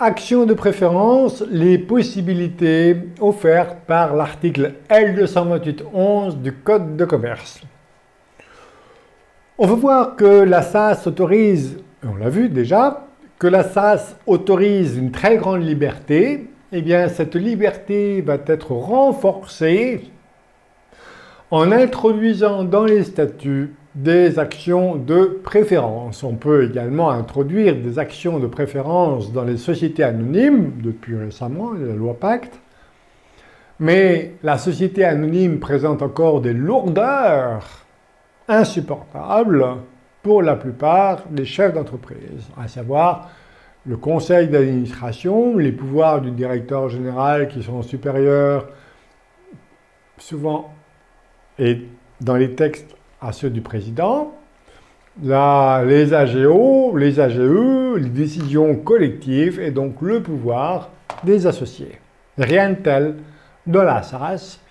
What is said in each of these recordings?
Action de préférence, les possibilités offertes par l'article L228-11 du Code de commerce. On veut voir que la SAS autorise, on l'a vu déjà, que la SAS autorise une très grande liberté. Eh bien, cette liberté va être renforcée en introduisant dans les statuts des actions de préférence. On peut également introduire des actions de préférence dans les sociétés anonymes, depuis récemment, la loi Pacte. Mais la société anonyme présente encore des lourdeurs insupportables pour la plupart des chefs d'entreprise, à savoir le conseil d'administration, les pouvoirs du directeur général qui sont supérieurs souvent et dans les textes à ceux du président, les AGO, les AGE, les décisions collectives et donc le pouvoir des associés. Rien de tel dans la SAS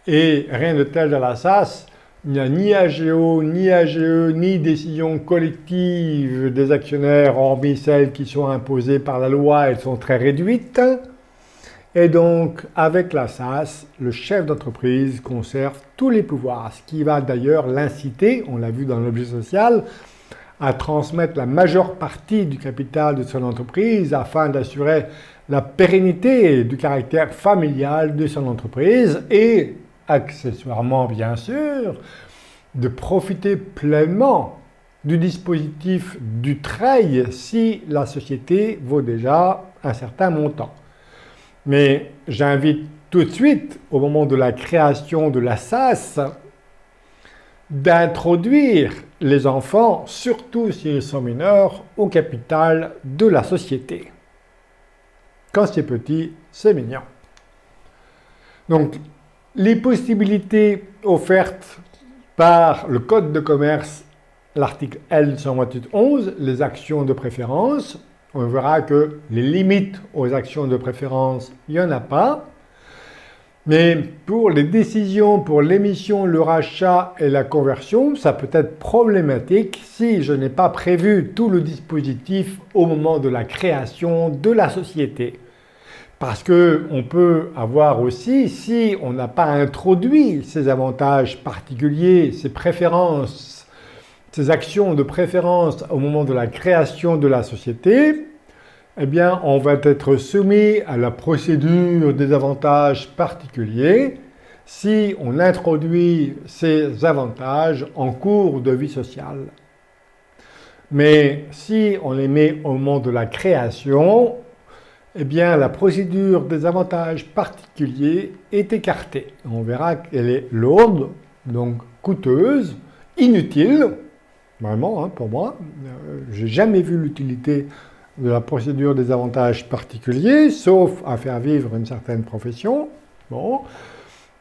et rien de tel dans la SAS. Il n'y a ni AGO, ni AGE, ni décision collective des actionnaires, hormis celles qui sont imposées par la loi, elles sont très réduites. Et donc, avec la SAS, le chef d'entreprise conserve tous les pouvoirs, ce qui va d'ailleurs l'inciter, on l'a vu dans l'objet social, à transmettre la majeure partie du capital de son entreprise afin d'assurer la pérennité du caractère familial de son entreprise et, accessoirement bien sûr, de profiter pleinement du dispositif du trade si la société vaut déjà un certain montant. Mais j'invite tout de suite, au moment de la création de la SAS, d'introduire les enfants, surtout s'ils sont mineurs, au capital de la société. Quand c'est petit, c'est mignon. Donc, les possibilités offertes par le Code de commerce, l'article L228-11, les actions de préférence, on verra que les limites aux actions de préférence, il n'y en a pas. Mais pour les décisions, pour l'émission, le rachat et la conversion, ça peut être problématique si je n'ai pas prévu tout le dispositif au moment de la création de la société. Parce qu'on peut avoir aussi, si on n'a pas introduit ces avantages particuliers, ces préférences, ces actions de préférence au moment de la création de la société, eh bien, on va être soumis à la procédure des avantages particuliers si on introduit ces avantages en cours de vie sociale. Mais si on les met au moment de la création, eh bien, la procédure des avantages particuliers est écartée. On verra qu'elle est lourde, donc coûteuse, inutile. Vraiment, pour moi, j'ai jamais vu l'utilité de la procédure des avantages particuliers, sauf à faire vivre une certaine profession. Bon,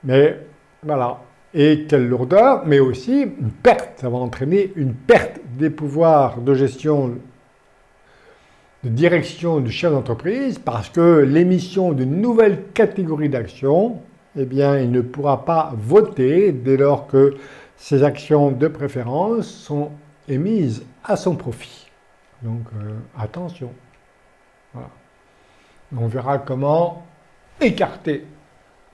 mais voilà. Et quelle lourdeur, mais aussi une perte. Ça va entraîner une perte des pouvoirs de gestion, de direction du chef d'entreprise, parce que l'émission d'une nouvelle catégorie d'actions, eh bien, il ne pourra pas voter dès lors que ces actions de préférence sont émises à son profit. Donc, attention. Voilà. On verra comment écarter,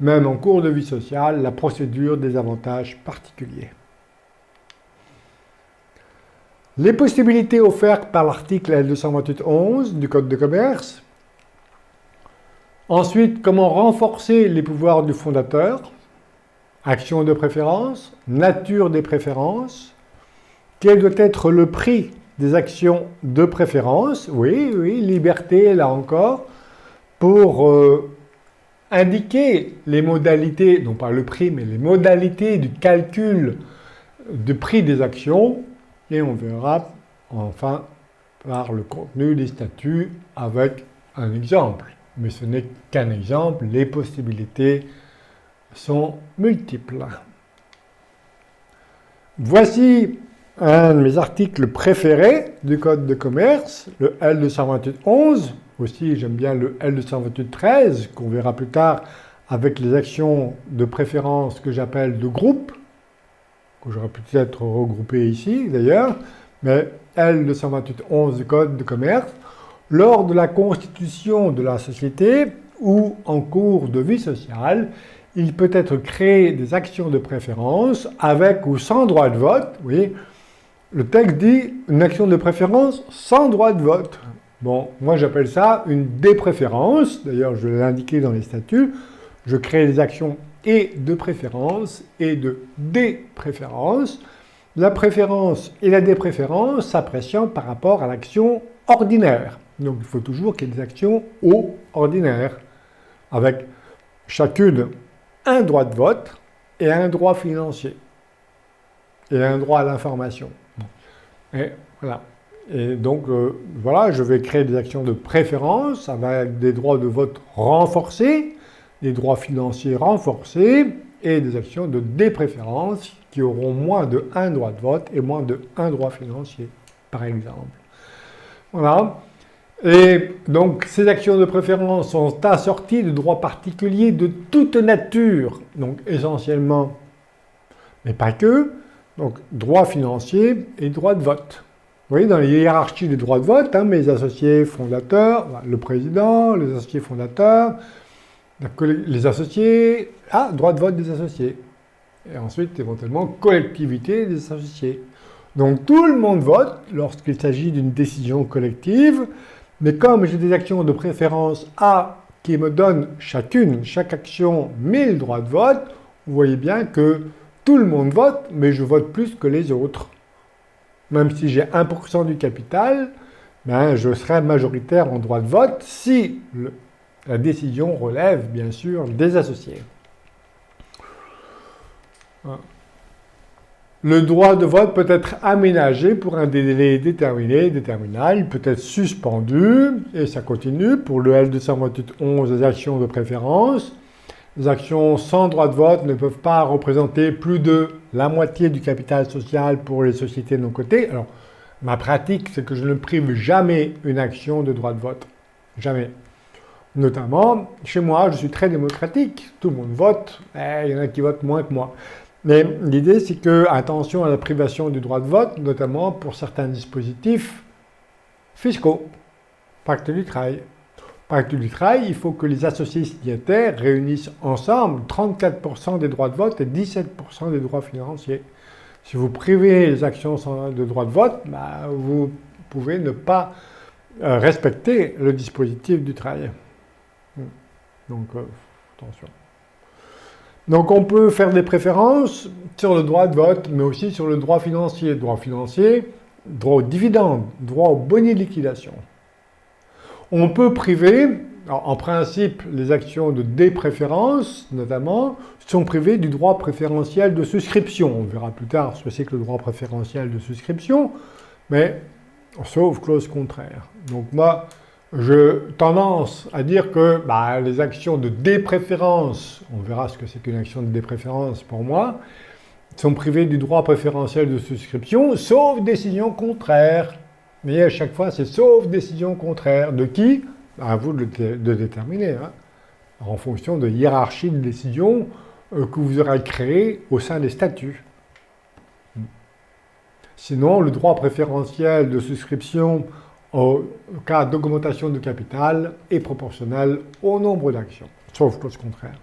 même en cours de vie sociale, la procédure des avantages particuliers. Les possibilités offertes par l'article L228-11 du Code de commerce. Ensuite, comment renforcer les pouvoirs du fondateur. Action de préférence, nature des préférences. Quel doit être le prix des actions de préférence? Oui, liberté, là encore, pour indiquer les modalités, non pas le prix, mais les modalités du calcul du prix des actions. Et on verra enfin par le contenu des statuts avec un exemple. Mais ce n'est qu'un exemple, les possibilités sont multiples. Voici un de mes articles préférés du Code de commerce, le L228-11. Aussi, j'aime bien le L228-13, qu'on verra plus tard avec les actions de préférence que j'appelle de groupe, que j'aurais peut-être regroupé ici d'ailleurs, mais L228-11 du Code de commerce, lors de la constitution de la société ou en cours de vie sociale, il peut être créé des actions de préférence avec ou sans droit de vote. Vous voyez, le texte dit une action de préférence sans droit de vote. Bon, moi j'appelle ça une dépréférence. D'ailleurs, je l'ai indiqué dans les statuts. Je crée des actions et de préférence et de dépréférence. La préférence et la dépréférence s'apprécient par rapport à l'action ordinaire. Donc il faut toujours qu'il y ait des actions ordinaires, avec chacune un droit de vote et un droit financier, et un droit à l'information. Et voilà. Et donc, voilà, je vais créer des actions de préférence avec des droits de vote renforcés, des droits financiers renforcés et des actions de dépréférence qui auront moins de un droit de vote et moins de un droit financier, par exemple. Voilà. Et donc, ces actions de préférence sont assorties de droits particuliers de toute nature, donc essentiellement, mais pas que, donc droits financiers et droits de vote. Vous voyez, dans les hiérarchies des droits de vote, mes associés fondateurs, le président, les associés fondateurs, les associés, droit de vote des associés. Et ensuite, éventuellement, collectivité des associés. Donc, tout le monde vote lorsqu'il s'agit d'une décision collective, mais comme j'ai des actions de préférence A qui me donnent chaque action 1000 droits de vote, vous voyez bien que tout le monde vote, mais je vote plus que les autres. Même si j'ai 1% du capital, je serai majoritaire en droit de vote si la décision relève, bien sûr, des associés. Le droit de vote peut être aménagé pour un délai déterminé, il peut être suspendu, et ça continue. Pour le L228.11, les actions de préférence. Les actions sans droit de vote ne peuvent pas représenter plus de la moitié du capital social pour les sociétés non cotées. Alors, ma pratique, c'est que je ne prive jamais une action de droit de vote. Jamais. Notamment, chez moi, je suis très démocratique. Tout le monde vote. Il y en a qui votent moins que moi. Mais l'idée, c'est que, attention à la privation du droit de vote, notamment pour certains dispositifs fiscaux. Pacte du travail. Pacte du travail, il faut que les associés signataires réunissent ensemble 34% des droits de vote et 17% des droits financiers. Si vous privez les actions de droit de vote, vous pouvez ne pas respecter le dispositif du travail. Donc, attention. Donc, on peut faire des préférences sur le droit de vote, mais aussi sur le droit financier. Droit financier, droit aux dividendes, droit aux boni de liquidation. On peut priver, en principe, les actions de dépréférence, notamment, sont privées du droit préférentiel de souscription. On verra plus tard ce que c'est que le droit préférentiel de souscription, mais sauf clause contraire. Donc moi, j'ai tendance à dire que les actions de dépréférence, on verra ce que c'est qu'une action de dépréférence pour moi, sont privées du droit préférentiel de souscription, sauf décision contraire. Mais à chaque fois, c'est sauf décision contraire. De qui? À vous de déterminer, en fonction de hiérarchie de décision que vous aurez créée au sein des statuts. Sinon, le droit préférentiel de souscription au cas d'augmentation de capital est proportionnel au nombre d'actions, sauf clause contraire.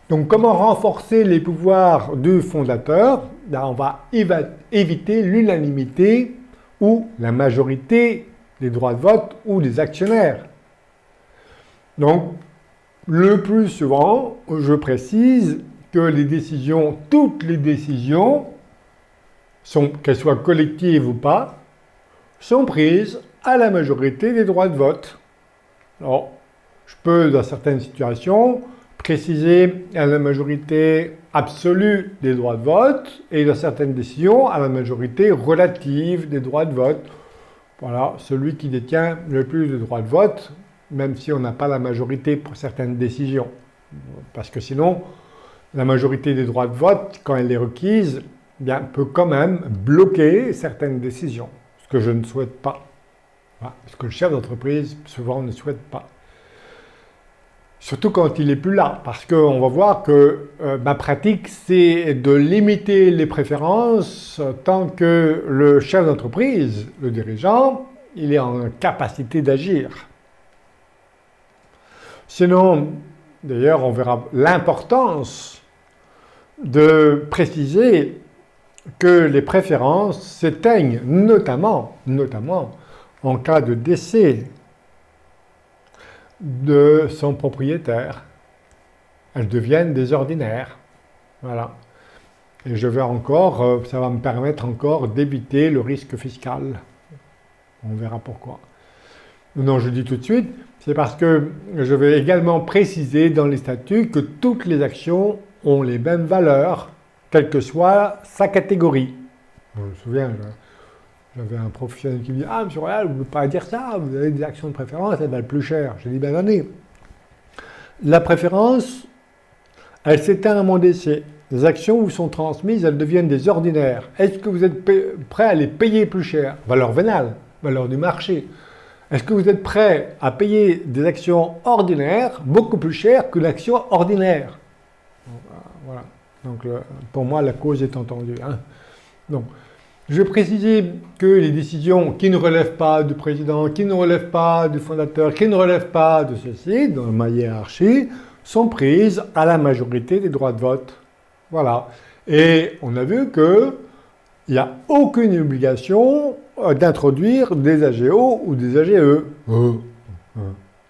Donc, comment renforcer les pouvoirs du fondateur? On va éviter l'unanimité ou la majorité des droits de vote ou des actionnaires. Donc, le plus souvent, je précise que toutes les décisions, qu'elles soient collectives ou pas, sont prises à la majorité des droits de vote. Alors, je peux, dans certaines situations, préciser à la majorité absolue des droits de vote et dans certaines décisions à la majorité relative des droits de vote. Voilà, celui qui détient le plus de droits de vote, même si on n'a pas la majorité pour certaines décisions. Parce que sinon, la majorité des droits de vote, quand elle est requise, peut quand même bloquer certaines décisions, ce que je ne souhaite pas. Voilà, ce que le chef d'entreprise, souvent, ne souhaite pas. Surtout quand il n'est plus là, parce qu'on va voir que ma pratique, c'est de limiter les préférences tant que le chef d'entreprise, le dirigeant, il est en capacité d'agir. Sinon, d'ailleurs, on verra l'importance de préciser que les préférences s'éteignent, notamment en cas de décès de son propriétaire. Elles deviennent des ordinaires. Voilà. Et je vais encore, ça va me permettre encore d'éviter le risque fiscal. On verra pourquoi. Non, je dis tout de suite, c'est parce que je vais également préciser dans les statuts que toutes les actions ont les mêmes valeurs, quelle que soit sa catégorie. Je me souviens, j'avais un professionnel qui me dit « Ah, monsieur Royal, vous ne pouvez pas dire ça, vous avez des actions de préférence, elles valent plus cher. » J'ai dit « Ben non, la préférence, elle s'éteint à mon décès. Les actions vous sont transmises, elles deviennent des ordinaires. Est-ce que vous êtes prêt à les payer plus cher? Valeur vénale, valeur du marché. Est-ce que vous êtes prêt à payer des actions ordinaires beaucoup plus cher que l'action ordinaire? Voilà. Donc, pour moi, la cause est entendue. Hein. Donc, je vais préciser que les décisions qui ne relèvent pas du président, qui ne relèvent pas du fondateur, qui ne relèvent pas de ceci, dans ma hiérarchie, sont prises à la majorité des droits de vote. Voilà. Et on a vu qu'il n'y a aucune obligation d'introduire des AGO ou des AGE.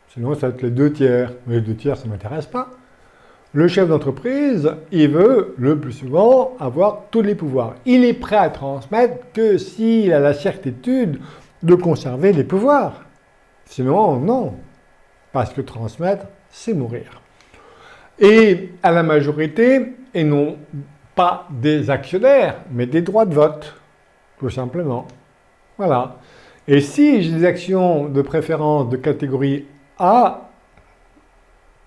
Sinon, ça va être les 2 tiers. Mais les 2 tiers, ça ne m'intéresse pas. Le chef d'entreprise, il veut le plus souvent avoir tous les pouvoirs. Il est prêt à transmettre que s'il a la certitude de conserver les pouvoirs. Sinon, non. Parce que transmettre, c'est mourir. Et à la majorité, et non pas des actionnaires, mais des droits de vote, tout simplement. Voilà. Et si j'ai des actions de préférence de catégorie A,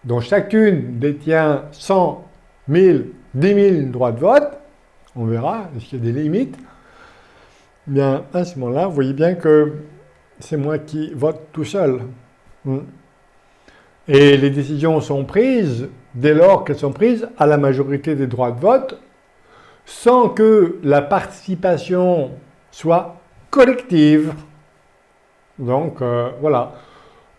dont chacune détient 100, 1000, 10 000 droits de vote, on verra, est-ce qu'il y a des limites? Bien, à ce moment-là, vous voyez bien que c'est moi qui vote tout seul. Et les décisions sont prises dès lors qu'elles sont prises à la majorité des droits de vote, sans que la participation soit collective. Donc, voilà.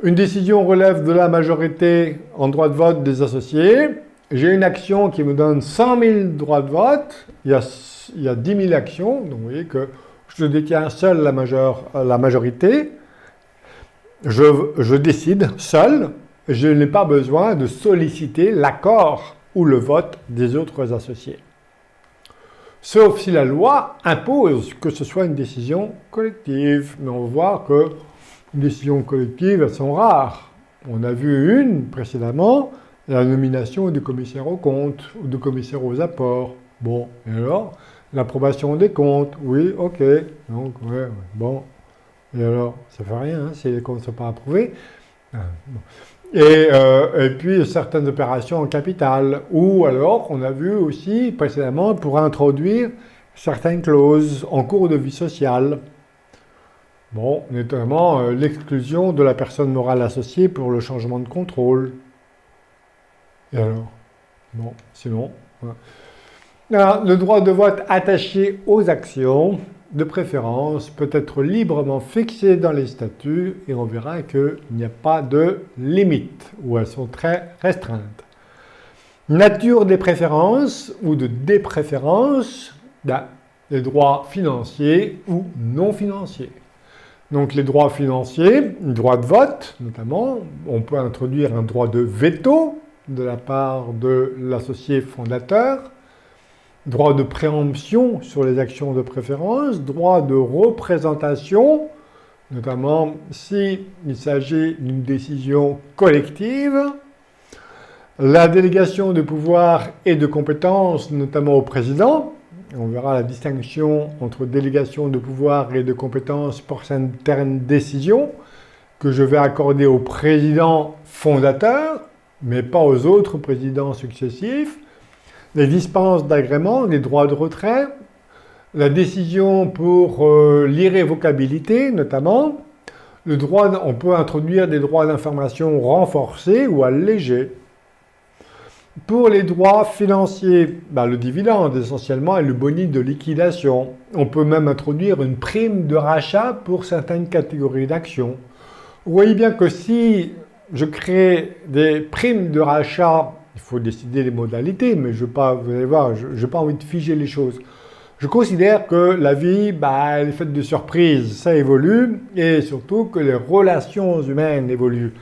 Une décision relève de la majorité en droit de vote des associés. J'ai une action qui me donne 100 000 droits de vote. Il y a 10 000 actions. Donc, vous voyez que je détiens seul la majorité. Je décide seul. Je n'ai pas besoin de solliciter l'accord ou le vote des autres associés. Sauf si la loi impose que ce soit une décision collective. Mais on va voir que les décisions collectives, elles sont rares. On a vu une précédemment, la nomination du commissaire aux comptes ou du commissaire aux apports. Bon, et alors, l'approbation des comptes, oui, ok. Donc, ouais, bon. Et alors, ça ne fait rien hein, si les comptes ne sont pas approuvés. Et puis, certaines opérations en capital. Ou alors, on a vu aussi précédemment pour introduire certaines clauses en cours de vie sociale. Bon, notamment l'exclusion de la personne morale associée pour le changement de contrôle. Et alors? Bon, sinon... Voilà. Alors, le droit de vote attaché aux actions, de préférence, peut être librement fixé dans les statuts et on verra qu'il n'y a pas de limite, ou elles sont très restreintes. Nature des préférences ou de dépréférences, les droits financiers ou non financiers. Donc les droits financiers, droit de vote notamment, on peut introduire un droit de veto de la part de l'associé fondateur, droit de préemption sur les actions de préférence, droit de représentation, notamment s'il s'agit d'une décision collective, la délégation de pouvoir et de compétences, notamment au président. On verra la distinction entre délégation de pouvoir et de compétences pour certaines décisions que je vais accorder au président fondateur, mais pas aux autres présidents successifs. Les dispenses d'agrément, les droits de retrait, la décision pour l'irrévocabilité notamment, on peut introduire des droits d'information renforcés ou allégés. Pour les droits financiers, le dividende essentiellement et le bonus de liquidation. On peut même introduire une prime de rachat pour certaines catégories d'actions. Vous voyez bien que si je crée des primes de rachat, il faut décider les modalités, mais je n'ai pas, vous allez voir, je n'ai pas envie de figer les choses. Je considère que la vie, elle est faite de surprises, ça évolue, et surtout que les relations humaines évoluent.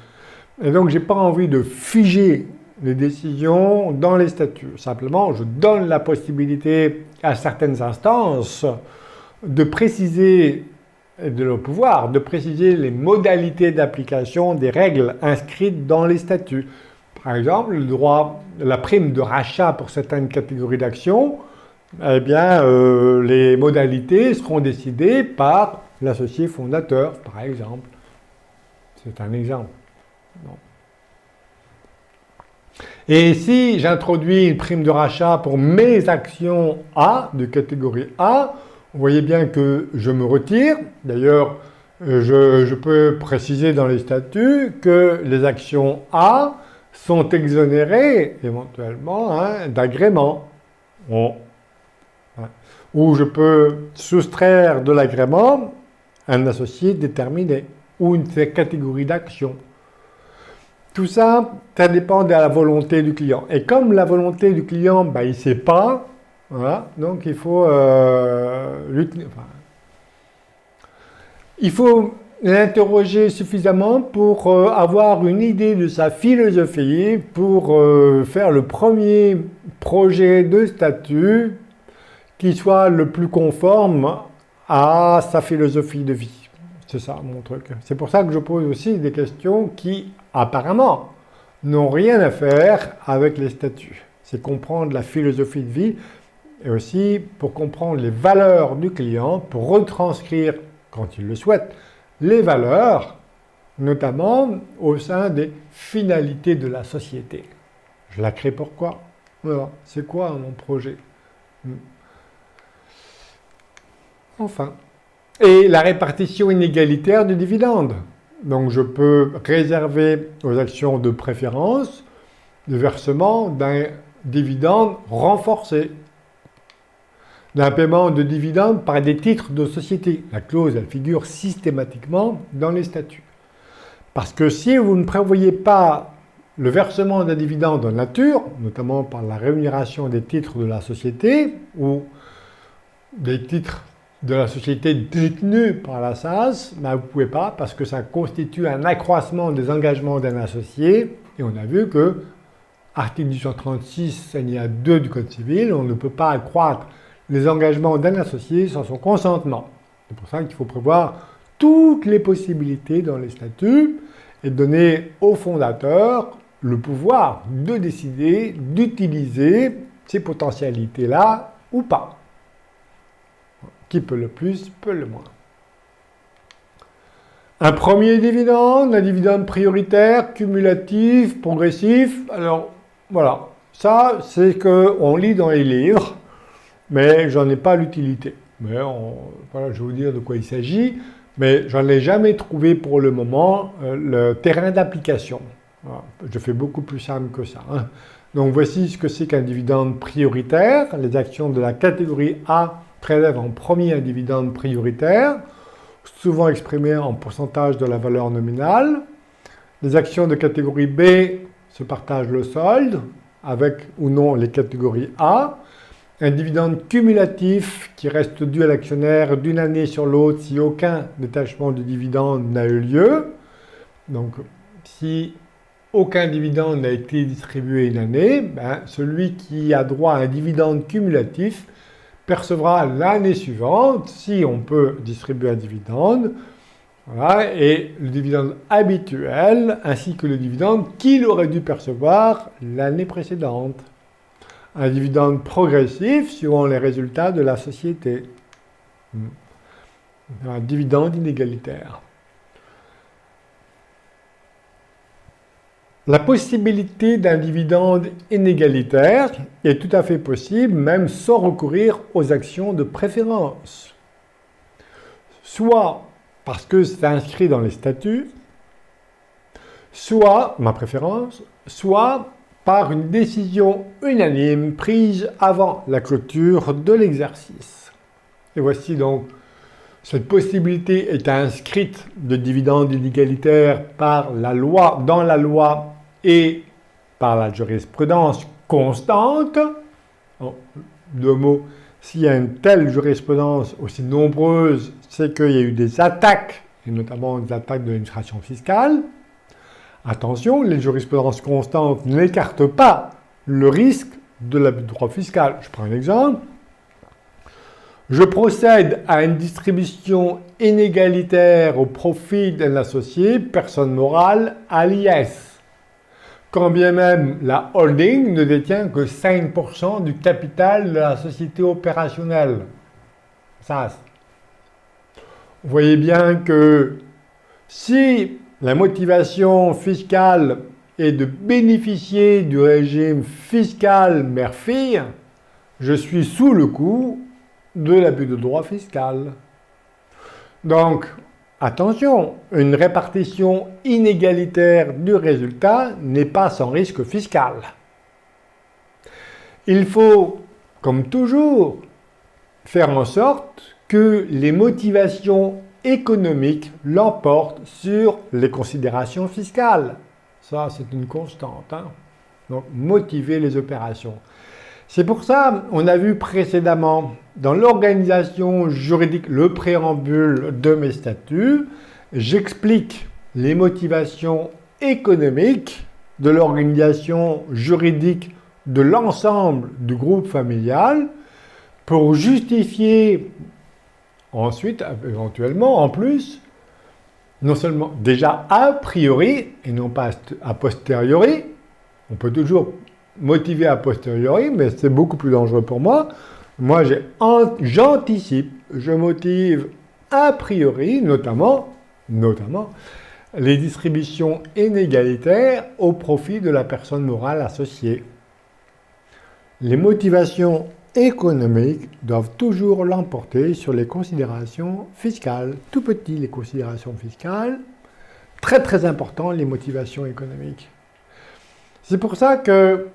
Et donc, je n'ai pas envie de figer les décisions dans les statuts. Simplement, je donne la possibilité à certaines instances de préciser, et de leur pouvoir, de préciser les modalités d'application des règles inscrites dans les statuts. Par exemple, le droit de la prime de rachat pour certaines catégories d'actions, les modalités seront décidées par l'associé fondateur, par exemple. C'est un exemple. Non. Et si j'introduis une prime de rachat pour mes actions A, de catégorie A, vous voyez bien que je me retire. D'ailleurs, je peux préciser dans les statuts que les actions A sont exonérées éventuellement d'agrément. Ou je peux soustraire de l'agrément un associé déterminé ou une catégorie d'actions. Tout ça, ça dépend de la volonté du client. Et comme la volonté du client, il ne sait pas, voilà, donc il faut l'interroger suffisamment pour avoir une idée de sa philosophie, pour faire le premier projet de statut qui soit le plus conforme à sa philosophie de vie. C'est ça mon truc. C'est pour ça que je pose aussi des questions qui, apparemment, n'ont rien à faire avec les statuts. C'est comprendre la philosophie de vie et aussi pour comprendre les valeurs du client, pour retranscrire, quand il le souhaite, les valeurs, notamment au sein des finalités de la société. Je la crée pourquoi? Voilà. C'est quoi mon projet? Enfin. Et la répartition inégalitaire du dividende. Donc je peux réserver aux actions de préférence le versement d'un dividende renforcé, d'un paiement de dividende par des titres de société. La clause, elle figure systématiquement dans les statuts. Parce que si vous ne prévoyez pas le versement d'un dividende en nature, notamment par la rémunération des titres de la société ou des titres de la société détenue par la SAS, vous ne pouvez pas parce que ça constitue un accroissement des engagements d'un associé. Et on a vu que, article 1836, alinéa 2 du Code civil, on ne peut pas accroître les engagements d'un associé sans son consentement. C'est pour ça qu'il faut prévoir toutes les possibilités dans les statuts et donner au fondateur le pouvoir de décider d'utiliser ces potentialités-là ou pas. Qui peut le plus, peut le moins. Un premier dividende, un dividende prioritaire, cumulatif, progressif. Alors, voilà. Ça, c'est ce qu'on lit dans les livres, mais j'en ai pas l'utilité. Mais voilà, je vais vous dire de quoi il s'agit, mais j'en ai jamais trouvé pour le moment le terrain d'application. Voilà. Je fais beaucoup plus simple que ça. Donc, voici ce que c'est qu'un dividende prioritaire. Les actions de la catégorie A prélève en premier un dividende prioritaire, souvent exprimé en pourcentage de la valeur nominale. Les actions de catégorie B se partagent le solde, avec ou non les catégories A. Un dividende cumulatif qui reste dû à l'actionnaire d'une année sur l'autre si aucun détachement de dividende n'a eu lieu. Donc, si aucun dividende n'a été distribué une année, celui qui a droit à un dividende cumulatif percevra l'année suivante, si on peut distribuer un dividende, voilà, et le dividende habituel, ainsi que le dividende qu'il aurait dû percevoir l'année précédente. Un dividende progressif suivant les résultats de la société. Un dividende inégalitaire. La possibilité d'un dividende inégalitaire est tout à fait possible, même sans recourir aux actions de préférence. Soit parce que c'est inscrit dans les statuts, soit, ma préférence, soit par une décision unanime prise avant la clôture de l'exercice. Et voici donc, cette possibilité est inscrite de dividendes inégalitaires par la loi, dans la loi et par la jurisprudence constante. En deux mots, s'il y a une telle jurisprudence aussi nombreuse, c'est qu'il y a eu des attaques, et notamment des attaques de l'administration fiscale. Attention, les jurisprudences constantes n'écartent pas le risque de l'abus de droit fiscal. Je prends un exemple. Je procède à une distribution inégalitaire au profit d'un associé, personne morale, à l'IS. Quand bien même la holding ne détient que 5% du capital de la société opérationnelle. Ça, vous voyez bien que si la motivation fiscale est de bénéficier du régime fiscal mère-fille, je suis sous le coup de l'abus de droit fiscal. Donc, attention, une répartition inégalitaire du résultat n'est pas sans risque fiscal. Il faut, comme toujours, faire en sorte que les motivations économiques l'emportent sur les considérations fiscales. Ça, c'est une constante. Hein? Donc, motiver les opérations. C'est pour ça, on a vu précédemment, dans l'organisation juridique, le préambule de mes statuts, j'explique les motivations économiques de l'organisation juridique de l'ensemble du groupe familial pour justifier ensuite, éventuellement, en plus, non seulement déjà a priori et non pas a posteriori, on peut toujours motiver a posteriori, mais c'est beaucoup plus dangereux pour moi. Moi, j'anticipe, je motive a priori, notamment les distributions inégalitaires au profit de la personne morale associée. Les motivations économiques doivent toujours l'emporter sur les considérations fiscales. Tout petit, les considérations fiscales. Très très important, les motivations économiques. C'est pour ça que,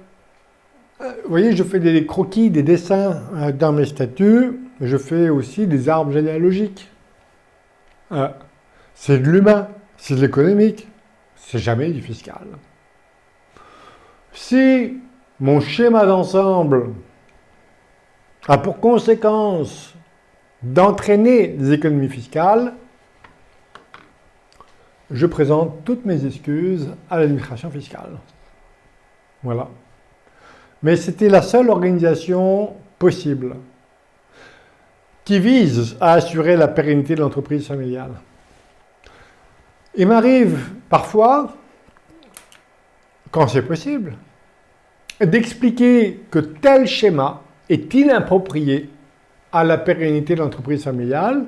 vous voyez, je fais des croquis, des dessins dans mes statuts. Je fais aussi des arbres généalogiques. C'est de l'humain, c'est de l'économique. C'est jamais du fiscal. Si mon schéma d'ensemble a pour conséquence d'entraîner des économies fiscales, je présente toutes mes excuses à l'administration fiscale. Voilà. Mais c'était la seule organisation possible qui vise à assurer la pérennité de l'entreprise familiale. Il m'arrive parfois, quand c'est possible, d'expliquer que tel schéma est inapproprié à la pérennité de l'entreprise familiale,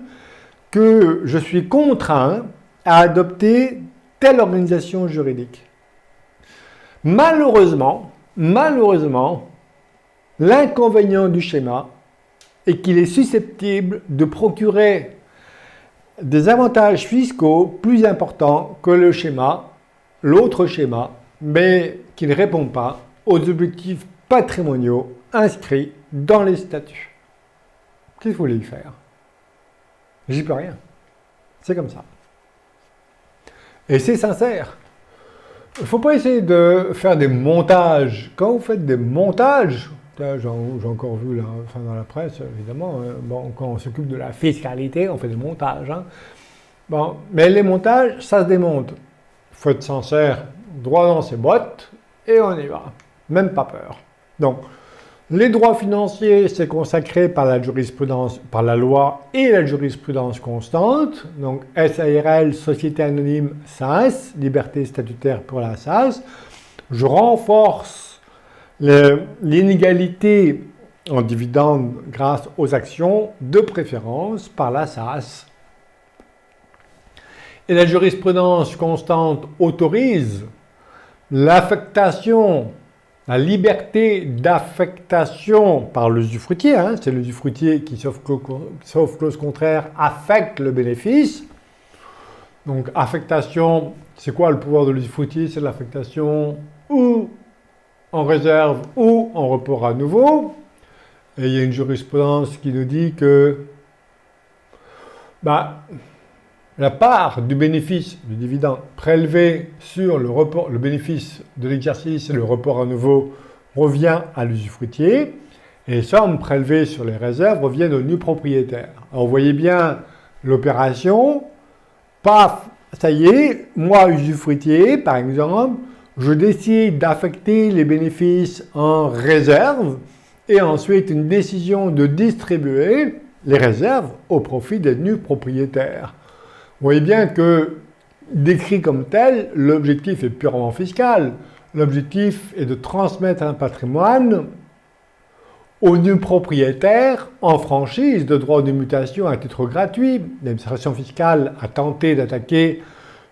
que je suis contraint à adopter telle organisation juridique. Malheureusement, l'inconvénient du schéma est qu'il est susceptible de procurer des avantages fiscaux plus importants que l'autre schéma, mais qui ne répond pas aux objectifs patrimoniaux inscrits dans les statuts. Qu'est-ce que vous voulez y faire? J'y peux rien. C'est comme ça. Et c'est sincère. Il ne faut pas essayer de faire des montages. Quand vous faites des montages, j'ai encore vu là, enfin dans la presse, évidemment, bon, quand on s'occupe de la fiscalité, on fait des montages. Hein. Bon, mais les montages, ça se démonte. Il faut être sincère, droit dans ses bottes, et on y va. Même pas peur. Donc, les droits financiers, c'est consacré par la jurisprudence, par la loi et la jurisprudence constante. Donc, SARL, Société Anonyme, SAS, liberté statutaire pour la SAS. Je renforce l'inégalité en dividendes grâce aux actions de préférence par la SAS. Et la jurisprudence constante autorise l'affectation, la liberté d'affectation par l'usufruitier, hein, c'est l'usufruitier qui, sauf clause contraire, affecte le bénéfice. Donc, affectation, c'est quoi le pouvoir de l'usufruitier? C'est l'affectation ou en réserve ou en report à nouveau. Et il y a une jurisprudence qui nous dit que la part du bénéfice du dividende prélevé sur le bénéfice de l'exercice et le report à nouveau revient à l'usufruitier, et les sommes prélevées sur les réserves reviennent au nu propriétaire. Alors vous voyez bien l'opération, paf, ça y est, moi usufruitier par exemple, je décide d'affecter les bénéfices en réserve et ensuite une décision de distribuer les réserves au profit des nus propriétaires. Vous voyez bien que, décrit comme tel, l'objectif est purement fiscal. L'objectif est de transmettre un patrimoine aux nus propriétaires en franchise de droit de mutation à titre gratuit. L'administration fiscale a tenté d'attaquer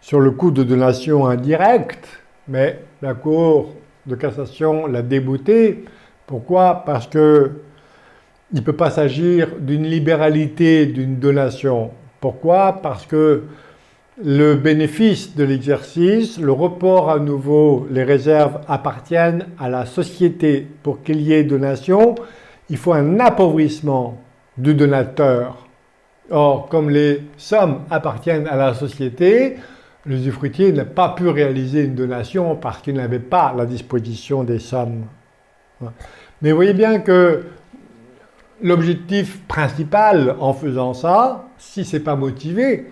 sur le coût de donation indirecte, mais la Cour de cassation l'a débouté. Pourquoi? Parce que il ne peut pas s'agir d'une libéralité d'une donation. Pourquoi? Parce que le bénéfice de l'exercice, le report à nouveau, les réserves appartiennent à la société. Pour qu'il y ait donation, il faut un appauvrissement du donateur. Or, comme les sommes appartiennent à la société, l'usufruitier n'a pas pu réaliser une donation parce qu'il n'avait pas la disposition des sommes. Mais vous voyez bien que l'objectif principal en faisant ça, si ce n'est pas motivé,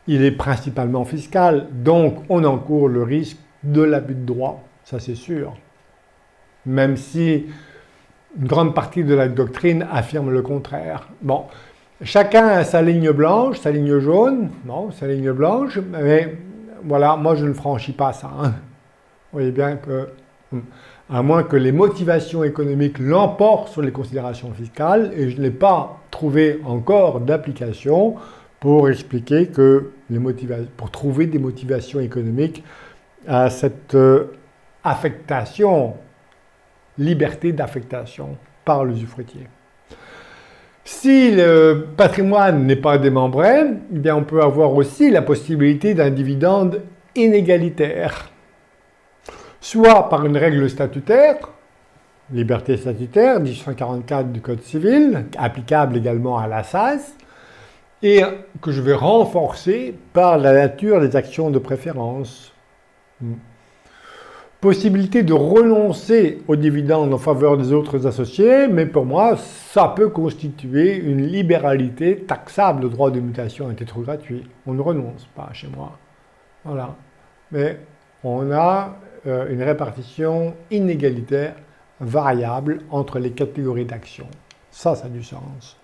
il est principalement fiscal. Donc, on encourt le risque de l'abus de droit, ça c'est sûr. Même si une grande partie de la doctrine affirme le contraire. Bon, chacun a sa ligne blanche, sa ligne jaune, non, sa ligne blanche, mais voilà, moi je ne franchis pas ça. Hein. Vous voyez bien que, à moins que les motivations économiques l'emportent sur les considérations fiscales, et je n'ai pas trouvé encore d'application pour expliquer que pour trouver des motivations économiques à cette affectation, liberté d'affectation par l'usufruitier. Si le patrimoine n'est pas démembré, eh bien on peut avoir aussi la possibilité d'un dividende inégalitaire, soit par une règle statutaire, liberté statutaire, 1844 du Code civil, applicable également à la SAS, et que je vais renforcer par la nature des actions de préférence. Possibilité de renoncer aux dividendes en faveur des autres associés, mais pour moi, ça peut constituer une libéralité taxable de droit de mutation à titre gratuit. On ne renonce pas chez moi. Voilà. Mais on a une répartition inégalitaire, variable entre les catégories d'actions. Ça a du sens.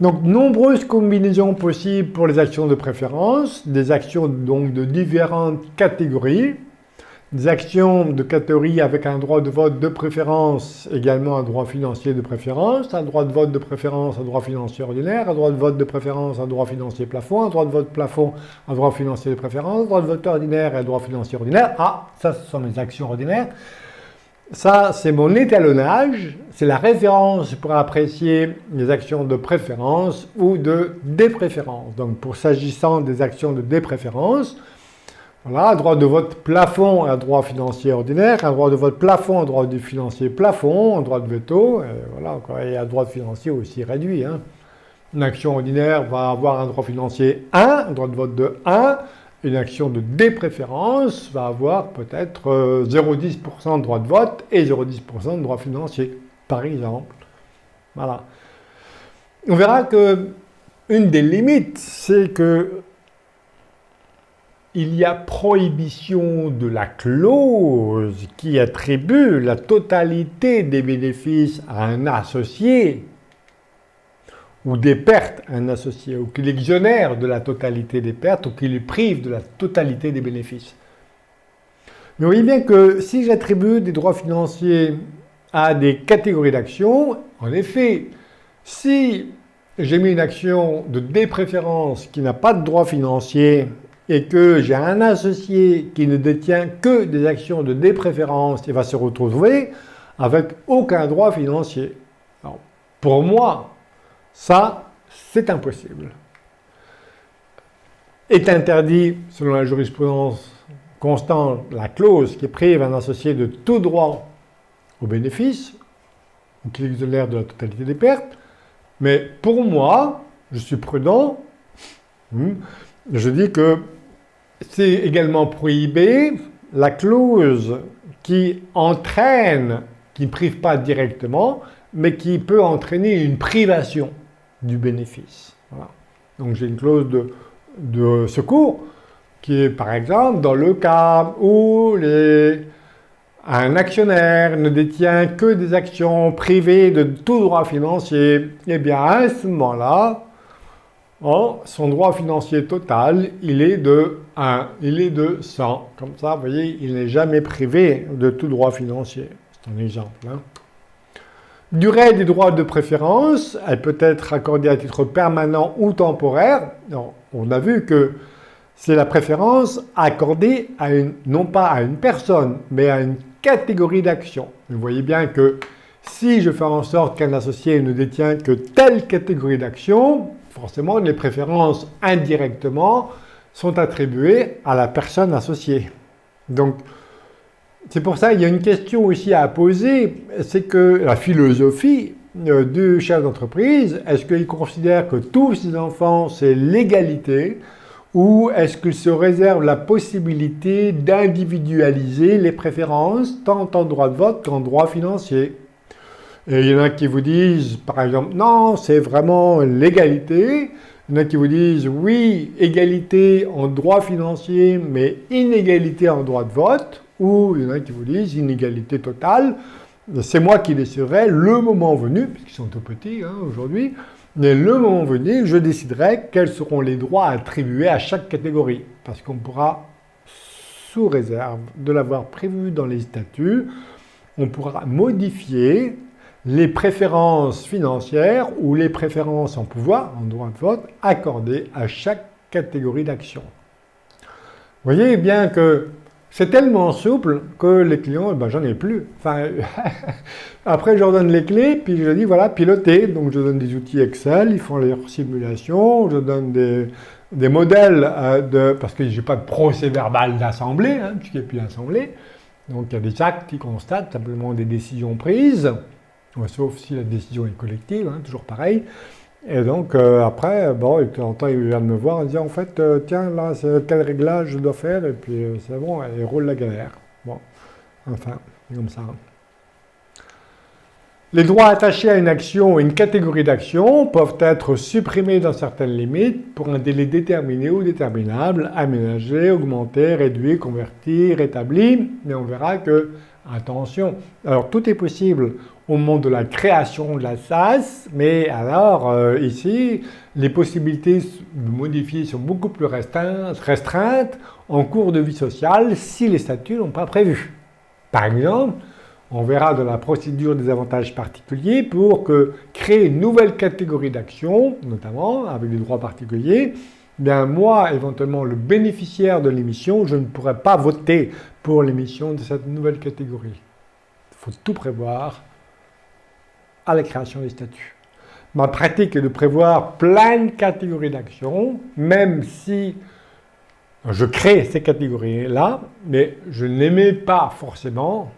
Donc, nombreuses combinaisons possibles pour les actions de préférence, des actions donc de différentes catégories, des actions de catégorie avec un droit de vote de préférence, également un droit financier de préférence, un droit de vote de préférence, un droit financier ordinaire, un droit de vote de préférence, un droit financier plafond, un droit de vote plafond, un droit financier de préférence, un droit de vote ordinaire et un droit financier ordinaire. Ah, ça, ce sont mes actions ordinaires. Ça, c'est mon étalonnage, c'est la référence pour apprécier les actions de préférence ou de dépréférence. Donc, pour s'agissant des actions de dépréférence, voilà, un droit de vote plafond, un droit financier ordinaire, un droit de vote plafond, un droit de financier plafond, un droit de veto, et un droit de financier aussi réduit. Hein. Une action ordinaire va avoir un droit financier 1, un droit de vote de 1, une action de dépréférence va avoir peut-être 0,10% de droit de vote et 0,10% de droit financier, par exemple. Voilà. On verra que une des limites, c'est que il y a prohibition de la clause qui attribue la totalité des bénéfices à un associé ou des pertes à un associé, ou qui l'exonère de la totalité des pertes, ou qui lui prive de la totalité des bénéfices. Mais vous voyez bien que si j'attribue des droits financiers à des catégories d'actions, en effet, si j'ai mis une action de dépréférence qui n'a pas de droit financier et que j'ai un associé qui ne détient que des actions de dépréférence, il va se retrouver avec aucun droit financier. Alors, pour moi, ça, c'est impossible. Est interdit, selon la jurisprudence constant, la clause qui prive un associé de tout droit au bénéfice, ou qui l'exonère de la totalité des pertes. Mais pour moi, je suis prudent, je dis que c'est également prohibé la clause qui entraîne, qui ne prive pas directement, mais qui peut entraîner une privation du bénéfice. Voilà. Donc j'ai une clause de secours qui est par exemple dans le cas où un actionnaire ne détient que des actions privées de tout droit financier, et bien à ce moment-là, son droit financier total, il est de 1, il est de 100. Comme ça, vous voyez, il n'est jamais privé de tout droit financier. C'est un exemple. Durée des droits de préférence, elle peut être accordée à titre permanent ou temporaire. Non, on a vu que c'est la préférence accordée non pas à une personne, mais à une catégorie d'actions. Vous voyez bien que si je fais en sorte qu'un associé ne détient que telle catégorie d'actions, forcément les préférences indirectement sont attribuées à la personne associée. Donc, c'est pour ça qu'il y a une question aussi à poser, c'est que la philosophie du chef d'entreprise, est-ce qu'il considère que tous ses enfants, c'est l'égalité, ou est-ce qu'il se réserve la possibilité d'individualiser les préférences, tant en droit de vote qu'en droit financier? Et il y en a qui vous disent, par exemple, non, c'est vraiment l'égalité. Il y en a qui vous disent, oui, égalité en droit financier, mais inégalité en droit de vote. Ou il y en a qui vous disent, inégalité totale. C'est moi qui déciderai le moment venu, puisqu'ils sont tout petits aujourd'hui, mais le moment venu, je déciderai quels seront les droits attribués à chaque catégorie. Parce qu'on pourra, sous réserve de l'avoir prévu dans les statuts, on pourra modifier les préférences financières ou les préférences en pouvoir, en droit de vote, accordées à chaque catégorie d'action. Vous voyez bien que c'est tellement souple que les clients, j'en ai plus. Enfin, après, je leur donne les clés, puis je dis, voilà, piloter. Donc, je donne des outils Excel, ils font leurs simulations, je donne des modèles, parce que je n'ai pas de procès verbal d'assemblée, puisqu'il n'y a plus d'assemblée. Donc, il y a des actes qui constatent simplement des décisions prises, sauf si la décision est collective, toujours pareil. Et donc, après, de temps en temps, il vient de me voir et dit, en fait, tiens, là, c'est tel réglage je dois faire, et puis c'est bon, il roule la galère. Bon, enfin, c'est comme ça. Les droits attachés à une action ou une catégorie d'actions peuvent être supprimés dans certaines limites pour un délai déterminé ou déterminable, aménagé, augmenté, réduit, converti, rétabli. Mais on verra que, attention, alors tout est possible au moment de la création de la SAS, mais alors ici, les possibilités de modifier sont beaucoup plus restreintes en cours de vie sociale si les statuts n'ont pas prévu. Par exemple, on verra dans la procédure des avantages particuliers pour créer une nouvelle catégorie d'actions, notamment avec des droits particuliers. Bien moi, éventuellement, le bénéficiaire de l'émission, je ne pourrais pas voter pour l'émission de cette nouvelle catégorie. Il faut tout prévoir à la création des statuts. Ma pratique est de prévoir plein de catégories d'actions, même si je crée ces catégories-là, mais je n'émets pas forcément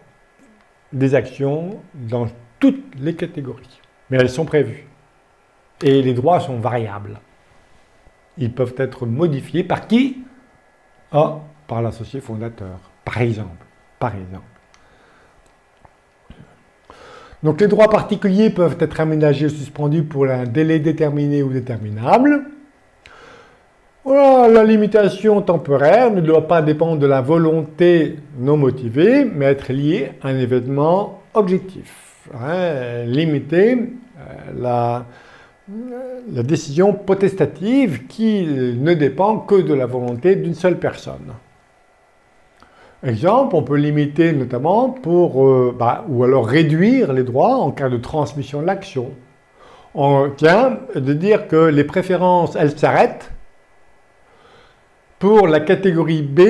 des actions dans toutes les catégories. Mais elles sont prévues. Et les droits sont variables. Ils peuvent être modifiés par qui? Par l'associé fondateur, par exemple. Donc les droits particuliers peuvent être aménagés ou suspendus pour un délai déterminé ou déterminable. Voilà, la limitation temporaire ne doit pas dépendre de la volonté non motivée, mais être liée à un événement objectif. Limiter la décision potestative qui ne dépend que de la volonté d'une seule personne. Exemple, on peut limiter notamment ou alors réduire les droits en cas de transmission de l'action. On tient de dire que les préférences, elles s'arrêtent pour la catégorie B,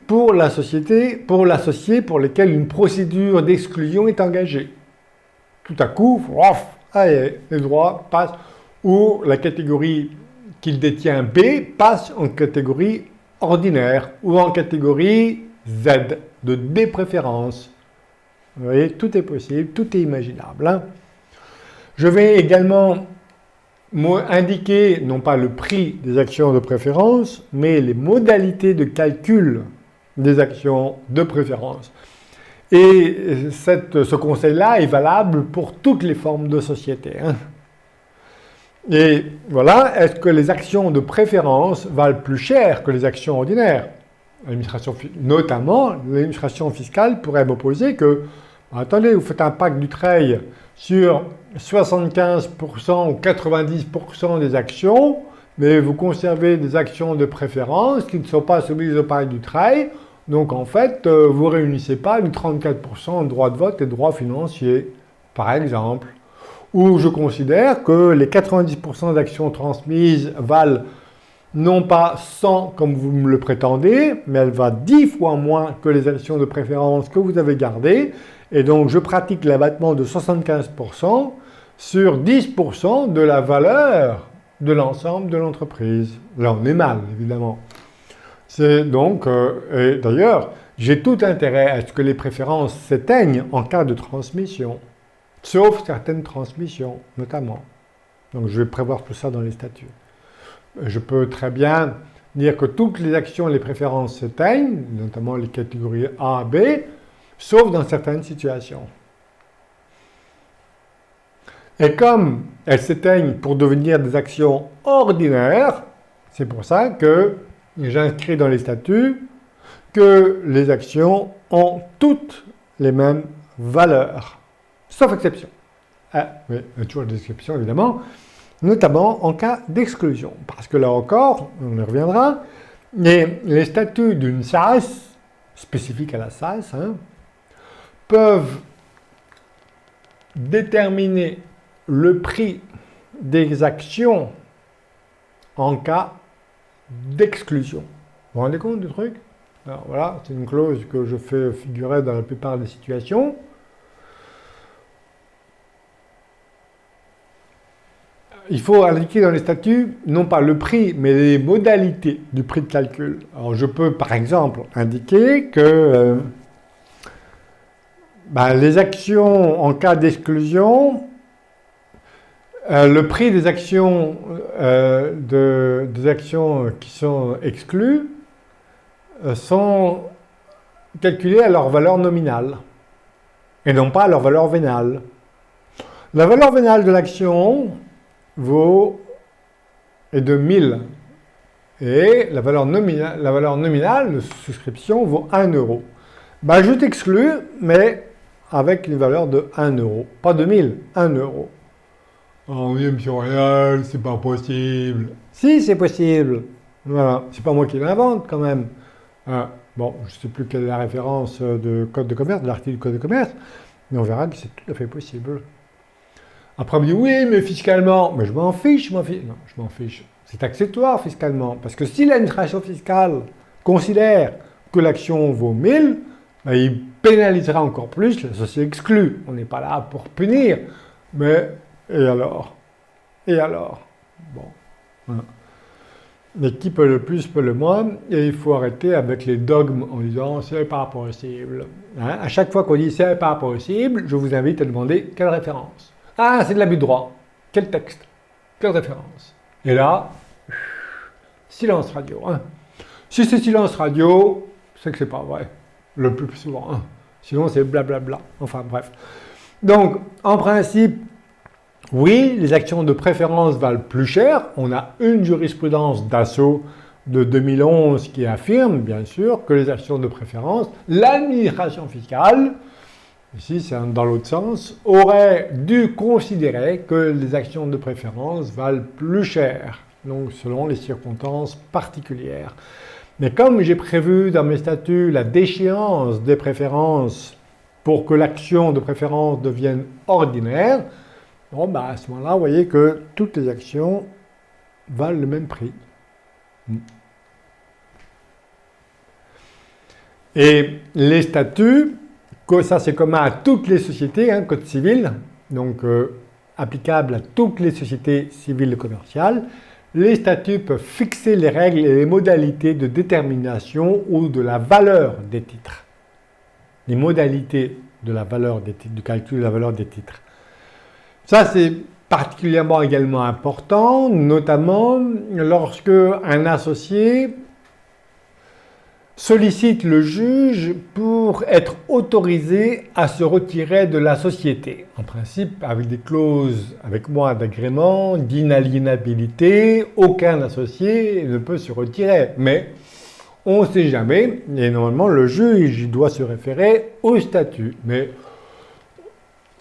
pour la société, pour l'associé pour lequel une procédure d'exclusion est engagée. Tout à coup, allez, les droits passent, ou la catégorie qu'il détient B passe en catégorie ordinaire, ou en catégorie Z, de dépréférence. Vous voyez, tout est possible, tout est imaginable. Hein. Je vais également indiquer, non pas le prix des actions de préférence, mais les modalités de calcul des actions de préférence. Et ce conseil-là est valable pour toutes les formes de société. Hein. Et voilà, est-ce que les actions de préférence valent plus cher que les actions ordinaires? Notamment, l'administration fiscale pourrait m'opposer que, attendez, vous faites un pacte Dutreil sur 75% ou 90% des actions, mais vous conservez des actions de préférence qui ne sont pas soumises au pacte Dutreil, donc en fait, vous ne réunissez pas les 34% de droits de vote et de droits financiers, par exemple. Ou je considère que les 90% d'actions transmises valent non pas 100 comme vous me le prétendez, mais elle va 10 fois moins que les actions de préférence que vous avez gardées. Et donc je pratique l'abattement de 75% sur 10% de la valeur de l'ensemble de l'entreprise. Là on est mal, évidemment. C'est donc, et d'ailleurs, j'ai tout intérêt à ce que les préférences s'éteignent en cas de transmission. Sauf certaines transmissions, notamment. Donc je vais prévoir tout ça dans les statuts. Je peux très bien dire que toutes les actions et les préférences s'éteignent, notamment les catégories A, B, sauf dans certaines situations. Et comme elles s'éteignent pour devenir des actions ordinaires, c'est pour ça que j'inscris dans les statuts que les actions ont toutes les mêmes valeurs. Sauf exception. Oui, toujours des exceptions évidemment, notamment en cas d'exclusion. Parce que là encore, on y reviendra, les statuts d'une SAS, spécifiques à la SAS, hein, peuvent déterminer le prix des actions en cas d'exclusion. Vous vous rendez compte du truc? Alors voilà, c'est une clause que je fais figurer dans la plupart des situations. Il faut indiquer dans les statuts, non pas le prix, mais les modalités du prix de calcul. Alors je peux par exemple indiquer que les actions en cas d'exclusion, le prix des actions, des actions qui sont exclues sont calculées à leur valeur nominale et non pas à leur valeur vénale. La valeur vénale de l'action est de 1000 et la valeur nominale de souscription vaut 1 euro. Je t'exclus, mais avec une valeur de 1 euro, pas de 1000, 1 euro. Oh oui, monsieur Royal, c'est pas possible. Si, c'est possible. Voilà, c'est pas moi qui l'invente quand même. Bon, je ne sais plus quelle est la référence de code de commerce, de l'article du code de commerce, mais on verra que c'est tout à fait possible. Après, on me dit, oui, mais fiscalement, mais je m'en fiche, Non, je m'en fiche. C'est accessoire fiscalement, parce que si l'administration fiscale considère que l'action vaut 1000, il pénalisera encore plus la société exclue. On n'est pas là pour punir, mais et alors? Bon, voilà. Mais qui peut le plus, peut le moins, et il faut arrêter avec les dogmes en disant c'est pas possible. Hein? À chaque fois qu'on dit c'est pas possible, je vous invite à demander quelle référence. Ah, c'est de l'abus de droit. Quel texte? Quelle référence? Et là, silence radio. Hein? Si c'est silence radio, c'est que c'est pas vrai. Le plus souvent. Hein? Sinon, c'est blablabla. Enfin, bref. Donc, en principe, oui, les actions de préférence valent plus cher. On a une jurisprudence d'assaut de 2011 qui affirme, bien sûr, que les actions de préférence, l'administration fiscale, ici c'est dans l'autre sens, aurait dû considérer que les actions de préférence valent plus cher, donc selon les circonstances particulières. Mais comme j'ai prévu dans mes statuts la déchéance des préférences pour que l'action de préférence devienne ordinaire, bon, à ce moment-là, vous voyez que toutes les actions valent le même prix. Et les statuts, ça c'est commun à toutes les sociétés, hein, code civil, donc applicable à toutes les sociétés civiles et commerciales. les statuts peuvent fixer les règles et les modalités de détermination ou de la valeur des titres. Les modalités de la valeur des titres, du calcul de la valeur des titres. Ça, c'est particulièrement également important, notamment lorsque un associé sollicite le juge pour être autorisé à se retirer de la société. En principe, avec des clauses avec moi d'agrément, d'inaliénabilité, aucun associé ne peut se retirer. Mais on ne sait jamais, et normalement le juge doit se référer au statut. Mais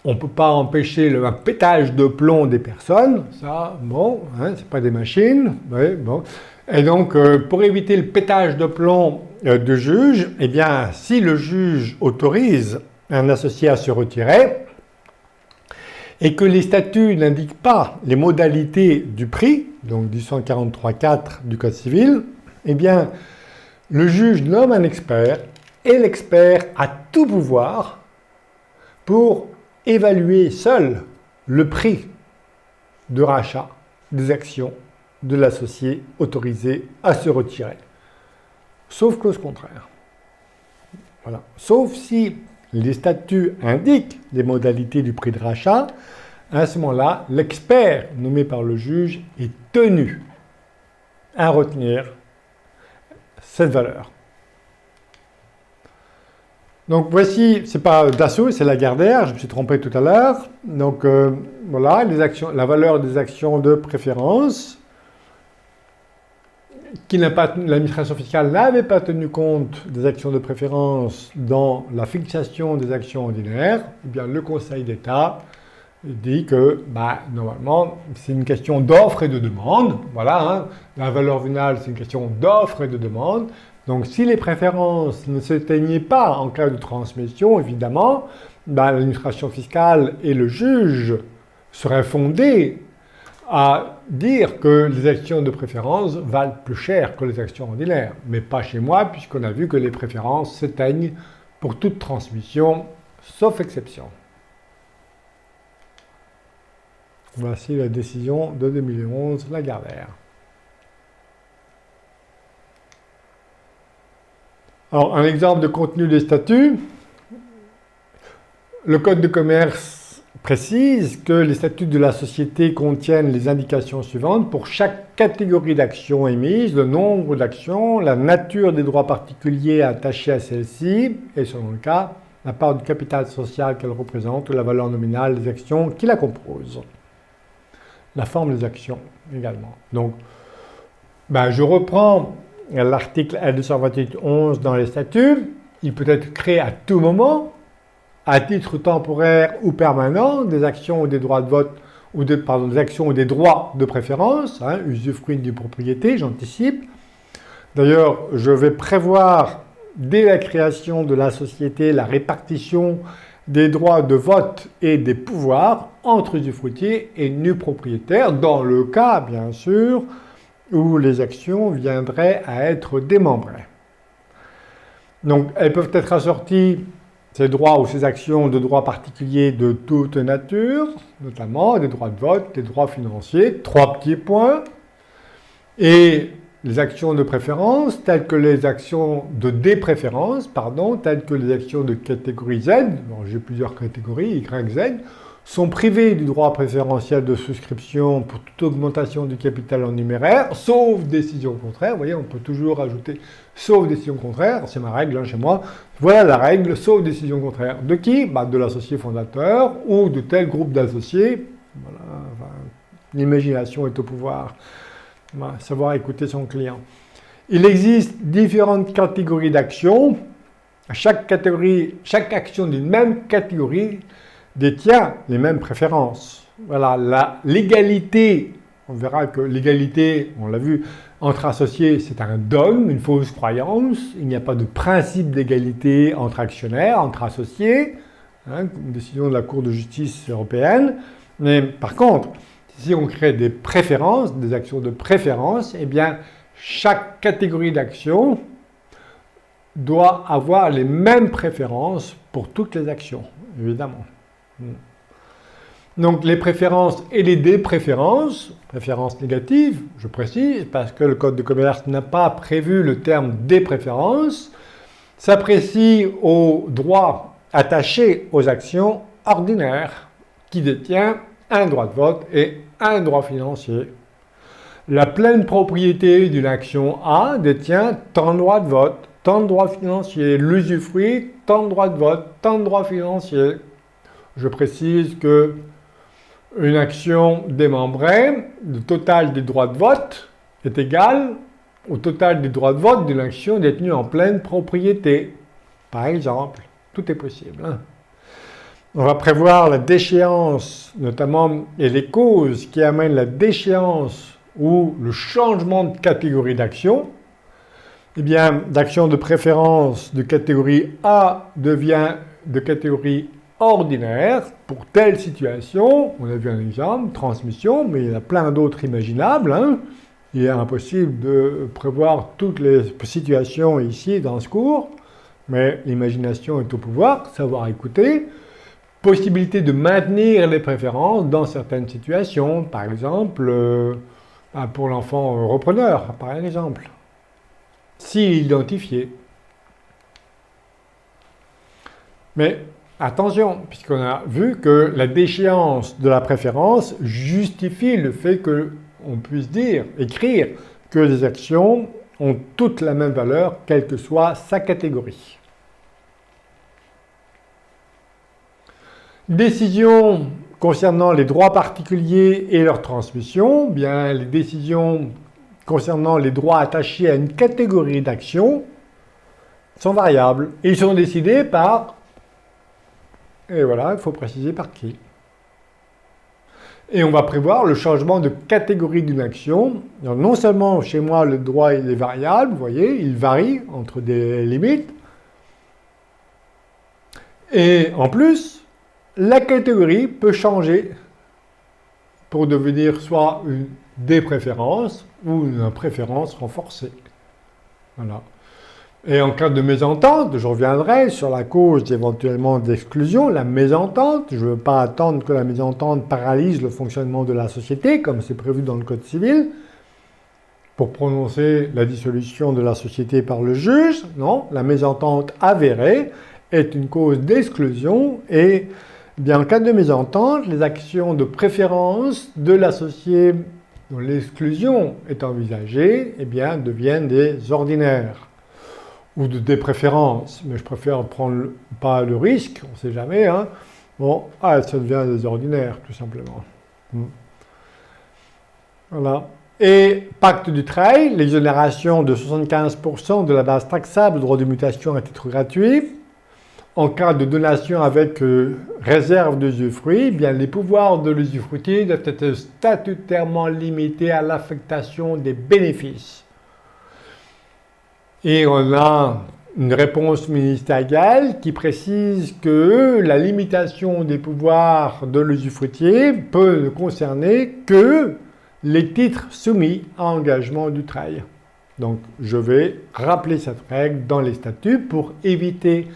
on ne peut pas empêcher un pétage de plomb des personnes, ça, bon, hein, c'est pas des machines, ouais, bon. Et donc, pour éviter le pétage de plomb du juge, eh bien, si le juge autorise un associé à se retirer et que les statuts n'indiquent pas les modalités du prix, donc du 143.4 du Code civil, eh bien, le juge nomme un expert et l'expert a tout pouvoir pour évaluer seul le prix de rachat des actions de l'associé autorisé à se retirer. Sauf clause contraire. Voilà. Sauf si les statuts indiquent les modalités du prix de rachat, à ce moment-là, l'expert nommé par le juge est tenu à retenir cette valeur. Donc voici, c'est pas Dassault, c'est Lagardère, je me suis trompé tout à l'heure. Donc voilà, la valeur des actions de préférence, l'administration fiscale n'avait pas tenu compte des actions de préférence dans la fixation des actions ordinaires. Eh bien, le Conseil d'État dit que, normalement, c'est une question d'offre et de demande. Voilà, hein, la valeur vénale, c'est une question d'offre et de demande. Donc, si les préférences ne s'éteignaient pas en cas de transmission, évidemment, l'administration fiscale et le juge seraient fondés à dire que les actions de préférence valent plus cher que les actions ordinaires. Mais pas chez moi, puisqu'on a vu que les préférences s'éteignent pour toute transmission, sauf exception. Voici la décision de 2011, Lagardère. Alors, un exemple de contenu des statuts. Le Code de commerce précise que les statuts de la société contiennent les indications suivantes pour chaque catégorie d'actions émises, le nombre d'actions, la nature des droits particuliers attachés à celles-ci, et selon le cas, la part du capital social qu'elle représente ou la valeur nominale des actions qui la composent. La forme des actions également. Donc, je reprends l'article L228.11 dans les statuts. Il peut être créé à tout moment, à titre temporaire ou permanent, des actions ou des droits de vote, des actions ou des droits de préférence, usufruit d'une propriété, j'anticipe. D'ailleurs, je vais prévoir, dès la création de la société, la répartition des droits de vote et des pouvoirs entre usufruitiers et nus propriétaires, dans le cas, bien sûr, où les actions viendraient à être démembrées. Donc, elles peuvent être assorties, ces droits ou ces actions, de droits particuliers de toute nature, notamment des droits de vote, des droits financiers, 3 petits points, et les actions de préférence, telles que les actions de dépréférence, telles que les actions de catégorie Z, j'ai plusieurs catégories, Y, Z, sont privées du droit préférentiel de souscription pour toute augmentation du capital en numéraire, sauf décision contraire. Vous voyez, on peut toujours ajouter sauf décision contraire, c'est ma règle chez moi. Voilà la règle, sauf décision contraire. De qui? De l'associé fondateur ou de tel groupe d'associés. Voilà, l'imagination est au pouvoir. Savoir écouter son client. Il existe différentes catégories d'actions. Chaque action d'une même catégorie détient les mêmes préférences. Voilà, l'égalité, on verra que l'égalité, on l'a vu, entre associés, c'est un dogme, une fausse croyance. Il n'y a pas de principe d'égalité entre actionnaires, entre associés, une décision de la Cour de justice européenne. Mais par contre, si on crée des préférences, des actions de préférence, eh bien, chaque catégorie d'actions doit avoir les mêmes préférences pour toutes les actions, évidemment. Donc les préférences et les dépréférences, préférences négatives, je précise, parce que le Code de commerce n'a pas prévu le terme dépréférence, s'apprécie aux droits attachés aux actions ordinaires, qui détient un droit de vote et un droit financier. La pleine propriété d'une action A détient tant de droits de vote, tant de droits financiers, l'usufruit, tant de droits de vote, tant de droits financiers. Je précise que une action démembrée, le total des droits de vote est égal au total des droits de vote d'une action détenue en pleine propriété. Par exemple, tout est possible. On va prévoir la déchéance, notamment, et les causes qui amènent la déchéance ou le changement de catégorie d'action. Eh bien, d'action de préférence de catégorie A devient de catégorie ordinaire pour telle situation. On a vu un exemple, transmission, mais il y en a plein d'autres imaginables. Il est impossible de prévoir toutes les situations ici dans ce cours, mais l'imagination est au pouvoir, savoir écouter. Possibilité de maintenir les préférences dans certaines situations, par exemple pour l'enfant repreneur, par exemple, s'il est identifié. Mais attention, puisqu'on a vu que la déchéance de la préférence justifie le fait qu'on puisse dire, écrire, que les actions ont toutes la même valeur, quelle que soit sa catégorie. Décisions concernant les droits particuliers et leur transmission, bien les décisions concernant les droits attachés à une catégorie d'actions sont variables. Et ils sont décidés par, et voilà, il faut préciser par qui. Et on va prévoir le changement de catégorie d'une action. Donc, non seulement chez moi le droit il est variable, vous voyez, il varie entre des limites, et en plus, la catégorie peut changer pour devenir soit une dépréférence ou une préférence renforcée. Voilà. Et en cas de mésentente, je reviendrai sur la cause éventuellement d'exclusion, la mésentente. Je ne veux pas attendre que la mésentente paralyse le fonctionnement de la société, comme c'est prévu dans le Code civil, pour prononcer la dissolution de la société par le juge. Non, la mésentente avérée est une cause d'exclusion et bien, en cas de mésentente, les actions de préférence de l'associé dont l'exclusion est envisagée eh bien, deviennent des ordinaires ou des préférences. Mais je préfère prendre pas le risque, on ne sait jamais. Bon, ça devient des ordinaires, tout simplement. Voilà. Et pacte du travail, l'exonération de 75% de la base taxable, droit de mutation à titre gratuit. En cas de donation avec réserve d'usufruit, eh bien les pouvoirs de l'usufruitier doivent être statutairement limités à l'affectation des bénéfices. Et on a une réponse ministérielle qui précise que la limitation des pouvoirs de l'usufruitier peut ne concerner que les titres soumis à engagement du travail. Donc je vais rappeler cette règle dans les statuts pour éviter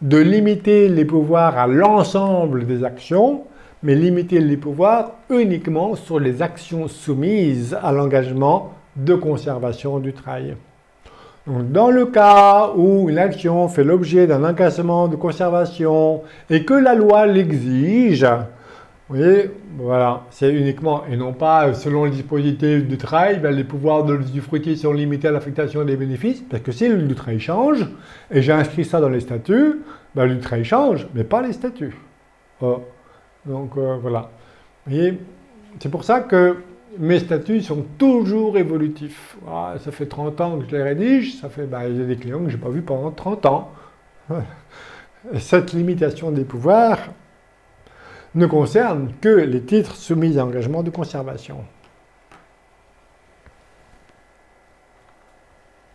de limiter les pouvoirs à l'ensemble des actions, mais limiter les pouvoirs uniquement sur les actions soumises à l'engagement de conservation du travail. Donc, dans le cas où une action fait l'objet d'un engagement de conservation et que la loi l'exige, vous voyez, voilà, c'est uniquement, et non pas selon le dispositif du travail, les pouvoirs de l'usufruitier sont limités à l'affectation des bénéfices, parce que si le travail change, et j'ai inscrit ça dans les statuts, le travail change, mais pas les statuts. Donc voilà. Vous voyez, c'est pour ça que mes statuts sont toujours évolutifs. Voilà, ça fait 30 ans que je les rédige, ça fait, il y a des clients que je n'ai pas vus pendant 30 ans. Cette limitation des pouvoirs ne concerne que les titres soumis à engagement de conservation.